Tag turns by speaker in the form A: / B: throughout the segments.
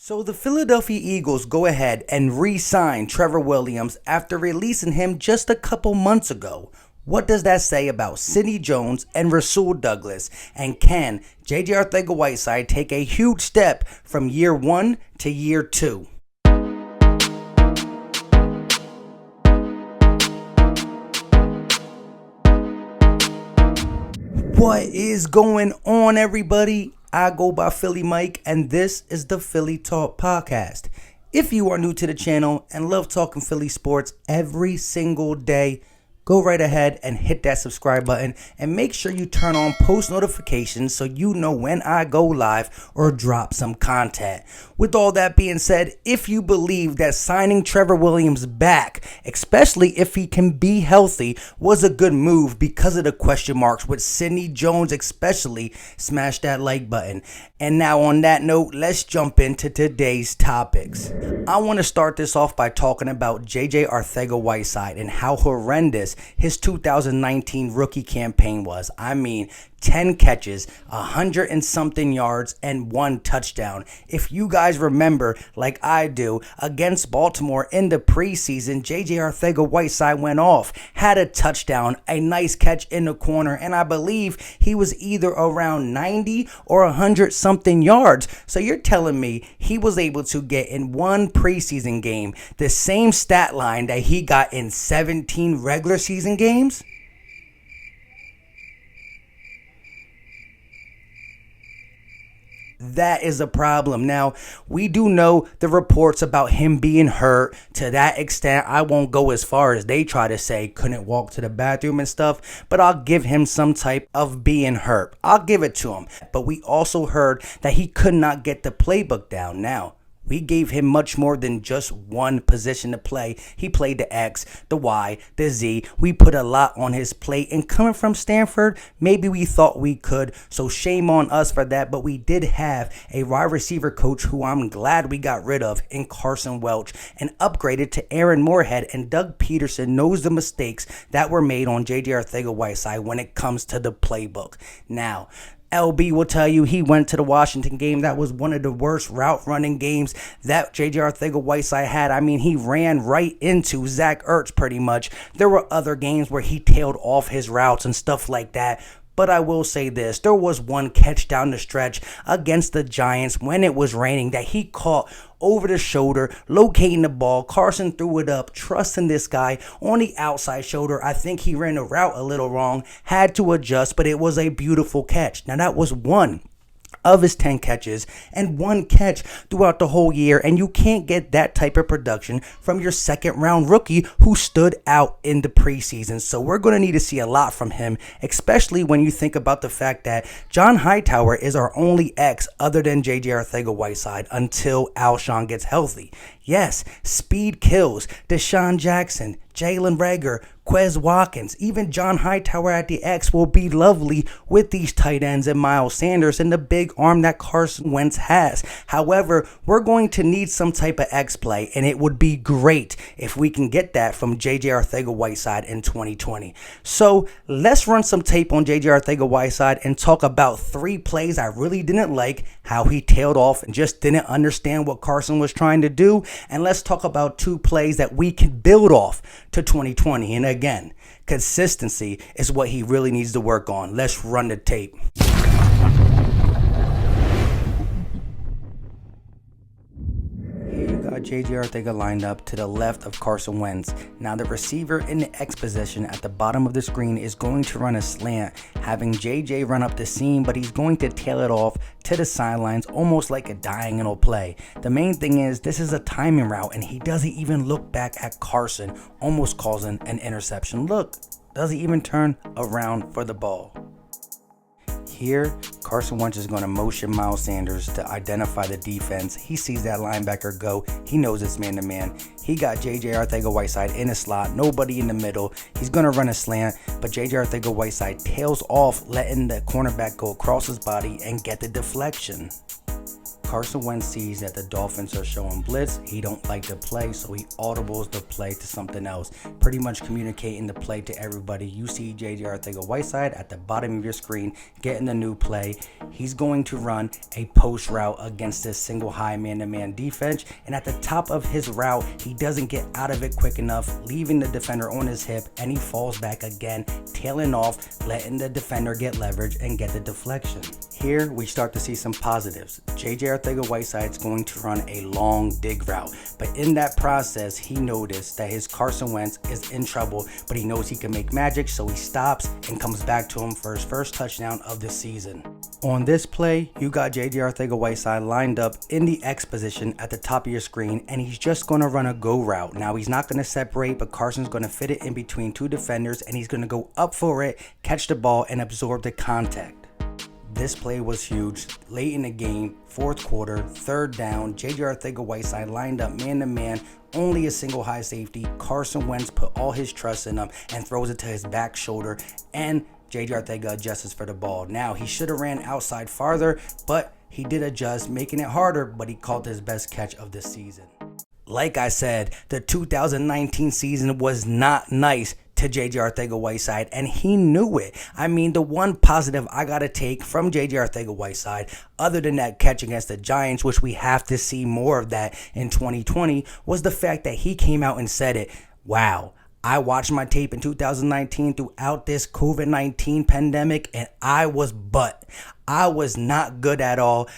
A: So the Philadelphia Eagles go ahead and re-sign Trevor Willams after releasing him just a couple months ago. What does that say about Sidney Jones and Rasul Douglas? And can J.J. Arcega-Whiteside take a huge step from year one to year two? What is going on, everybody? I go by Philly Mike, and this is the Philly Talk Podcast. If you are new to the channel and love talking Philly sports every single day, go right ahead and hit that subscribe button and make sure you turn on post notifications so you know when I go live or drop some content. With all that being said, if you believe that signing Trevor Willams back, especially if he can be healthy, was a good move because of the question marks with Sidney Jones especially, smash that like button. And now on that note, let's jump into today's topics. I want to start this off by talking about J.J. Arcega-Whiteside and how horrendous his 2019 rookie campaign was. I mean, 10 catches, 100 and something yards, and 1 touchdown. If you guys remember, like I do, against Baltimore in the preseason, J.J. Arcega-Whiteside went off, had a touchdown, a nice catch in the corner, and I believe he was either around 90 or 100 something yards. So you're telling me he was able to get in one preseason game the same stat line that he got in 17 regular season games? That is a problem. Now, we do know the reports about him being hurt. To that extent, I won't go as far as they try to say couldn't walk to the bathroom and stuff, but I'll give him some type of being hurt. I'll give it to him. But we also heard that he could not get the playbook down. Now, we gave him much more than just one position to play. He played the X, the Y, the Z. We put a lot on his plate. And coming from Stanford, maybe we thought we could. So shame on us for that. But we did have a wide receiver coach who I'm glad we got rid of in Carson Welch and upgraded to Aaron Moorhead. And Doug Peterson knows the mistakes that were made on J.J. Arcega-Whiteside when it comes to the playbook. Now, LB will tell you he went to the Washington game. That was one of the worst route running games that J.J. Arcega-Whiteside had. I mean, he ran right into Zach Ertz pretty much. There were other games where he tailed off his routes and stuff like that. But I will say this, there was one catch down the stretch against the Giants when it was raining that he caught over the shoulder, locating the ball. Carson threw it up, trusting this guy on the outside shoulder. I think he ran the route a little wrong, had to adjust, but it was a beautiful catch. Now that was one of his 10 catches and 1 catch throughout the whole year, and you can't get that type of production from your second round rookie who stood out in the preseason. So we're going to need to see a lot from him, especially when you think about the fact that John Hightower is our only X other than J.J. Arcega-Whiteside until Alshon gets healthy. Yes, speed kills. Deshaun Jackson, Jalen Reagor, Quez Watkins, even John Hightower at the X will be lovely with these tight ends and Miles Sanders and the big arm that Carson Wentz has. However, we're going to need some type of X play, and it would be great if we can get that from J.J. Arcega-Whiteside in 2020. So let's run some tape on J.J. Arcega-Whiteside and talk about 3 plays I really didn't like, how he tailed off and just didn't understand what Carson was trying to do. And let's talk about 2 plays that we can build off to 2020. And again, consistency is what he really needs to work on. Let's run the tape. Here you got J.J. Arcega lined up to the left of Carson Wentz. Now the receiver in the X position at the bottom of the screen is going to run a slant, having J.J. run up the seam, but he's going to tail it off to the sidelines almost like a diagonal play. The main thing is this is a timing route, and he doesn't even look back at Carson, almost causing an interception. Look, doesn't even turn around for the ball. Here, Carson Wentz is going to motion Miles Sanders to identify the defense. He sees that linebacker go. He knows it's man-to-man. He got J.J. Arcega-Whiteside in a slot, nobody in the middle. He's going to run a slant, but J.J. Arcega-Whiteside tails off, letting the cornerback go across his body and get the deflection. Carson Wentz sees that the Dolphins are showing blitz, he don't like the play, so he audibles the play to something else, pretty much communicating the play to everybody. You see J.J. Arcega-Whiteside at the bottom of your screen getting the new play. He's going to run a post route against this single high man-to-man defense, and at the top of his route, he doesn't get out of it quick enough, leaving the defender on his hip, and he falls back again, tailing off, letting the defender get leverage and get the deflection. Here we start to see some positives. J.J. Arcega-Whiteside is going to run a long dig route, but in that process he noticed that his Carson Wentz is in trouble, but he knows he can make magic, so he stops and comes back to him for his first touchdown of the season. On this play, you got J.J. Arcega-Whiteside lined up in the X position at the top of your screen, and he's just going to run a go route. Now he's not going to separate, but Carson's going to fit it in between two defenders, and he's going to go up for it, catch the ball, and absorb the contact. This play was huge. Late in the game, fourth quarter, third down, J.J. Arcega-Whiteside lined up man-to-man, only a single high safety. Carson Wentz put all his trust in him and throws it to his back shoulder, and J.J. Arcega adjusts for the ball. Now, he should have ran outside farther, but he did adjust, making it harder, but he called his best catch of the season. Like I said, the 2019 season was not nice to J.J. Arcega-Whiteside, and he knew it. I mean, the one positive I gotta take from J.J. Arcega-Whiteside, other than that catch against the Giants, which we have to see more of that in 2020, was the fact that he came out and said it. Wow, I watched my tape in 2019 throughout this COVID-19 pandemic, and I was not good at all.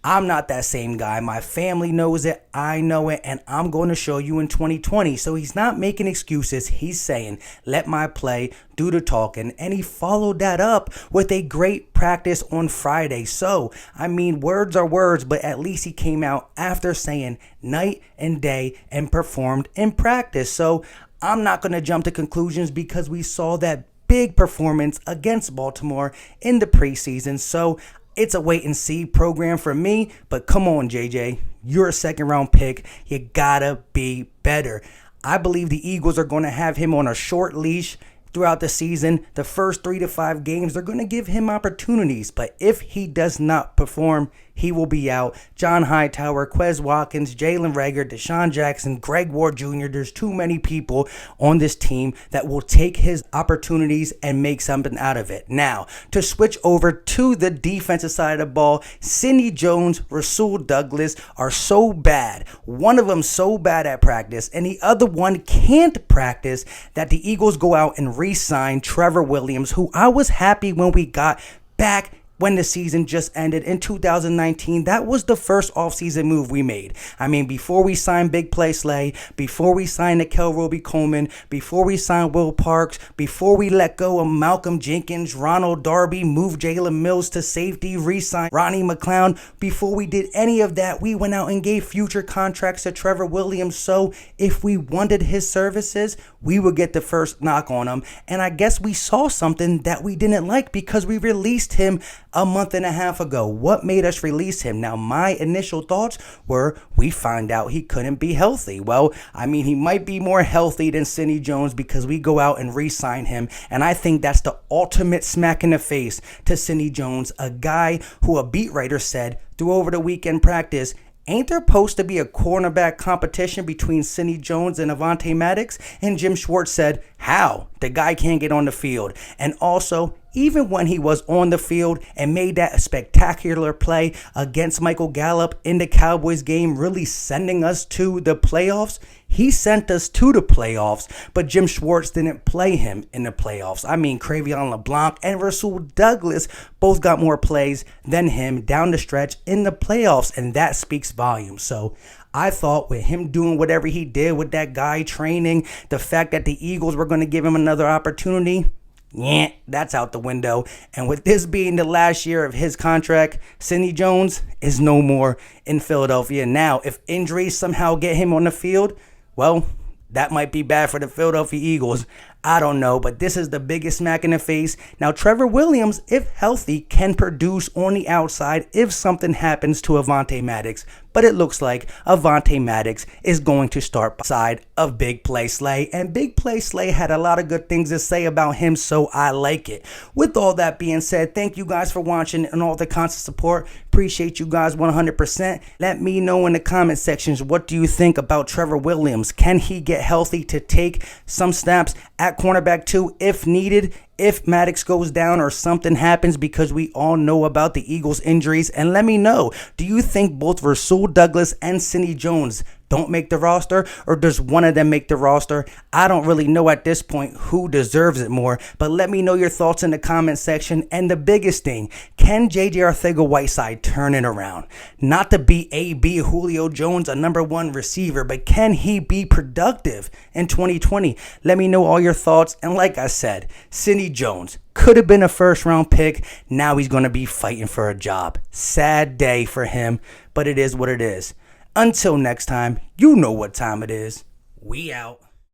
A: I'm not that same guy. My family knows it. I know it. And I'm going to show you in 2020. So he's not making excuses. He's saying, let my play do the talking. And he followed that up with a great practice on Friday. So, I mean, words are words, but at least he came out after saying night and day and performed in practice. So I'm not going to jump to conclusions because we saw that big performance against Baltimore in the preseason. So it's a wait and see program for me, but come on, JJ, you're a second round pick. You gotta be better. I believe the Eagles are going to have him on a short leash throughout the season. The first 3 to 5 games, they're going to give him opportunities, but if he does not perform, he will be out. John Hightower, Quez Watkins, Jalen Reagor, Deshaun Jackson, Greg Ward Jr. There's too many people on this team that will take his opportunities and make something out of it. Now, to switch over to the defensive side of the ball, Sidney Jones, Rasul Douglas are so bad. One of them so bad at practice, and the other one can't practice, that the Eagles go out and re-sign Trevor Willams, who I was happy when we got back when the season just ended in 2019. That was the first offseason move we made. I mean, before we signed Big Play Slay, before we signed Nikel Roby-Coleman, before we signed Will Parks, before we let go of Malcolm Jenkins, Ronald Darby, moved Jalen Mills to safety, re-signed Ronnie McClown, before we did any of that, we went out and gave future contracts to Trevor Willams. So if we wanted his services, we would get the first knock on him. And I guess we saw something that we didn't like because we released him a month and a half ago. What made us release him? Now, my initial thoughts were we find out he couldn't be healthy. Well, I mean, he might be more healthy than Sidney Jones because we go out and re-sign him. And I think that's the ultimate smack in the face to Sidney Jones, a guy who a beat writer said through over the weekend practice, ain't there supposed to be a cornerback competition between Sidney Jones and Avonte Maddox? And Jim Schwartz said, how? The guy can't get on the field. And also, even when he was on the field and made that spectacular play against Michael Gallup in the Cowboys game, really sending us to the playoffs, he sent us to the playoffs, but Jim Schwartz didn't play him in the playoffs. I mean, Cre'Von LeBlanc and Rasul Douglas both got more plays than him down the stretch in the playoffs, and that speaks volumes. So I thought with him doing whatever he did with that guy training, the fact that the Eagles were going to give him another opportunity, yeah, that's out the window. And with this being the last year of his contract, Sidney Jones is no more in Philadelphia. Now, if injuries somehow get him on the field, well, that might be bad for the Philadelphia Eagles. I don't know, but this is the biggest smack in the face. Now, Trevor Willams, if healthy, can produce on the outside if something happens to Avonte Maddox. But it looks like Avonte Maddox is going to start beside of Big Play Slay. And Big Play Slay had a lot of good things to say about him, so I like it. With all that being said, thank you guys for watching and all the constant support. Appreciate you guys 100%. Let me know in the comment sections, what do you think about Trevor Willams? Can he get healthy to take some snaps at cornerback 2 if needed? If Maddox goes down or something happens, because we all know about the Eagles injuries. And let me know, do you think both Rasul Douglas and Sidney Jones don't make the roster, or does one of them make the roster? I don't really know at this point who deserves it more, but let me know your thoughts in the comment section. And the biggest thing, can JJ Arcega-Whiteside turn it around? Not to be AB Julio Jones, a #1 receiver, but can he be productive in 2020? Let me know all your thoughts. And like I said, Sidney Jones could have been a first-round pick. Now he's going to be fighting for a job. Sad day for him, but it is what it is. Until next time, you know what time it is. We out.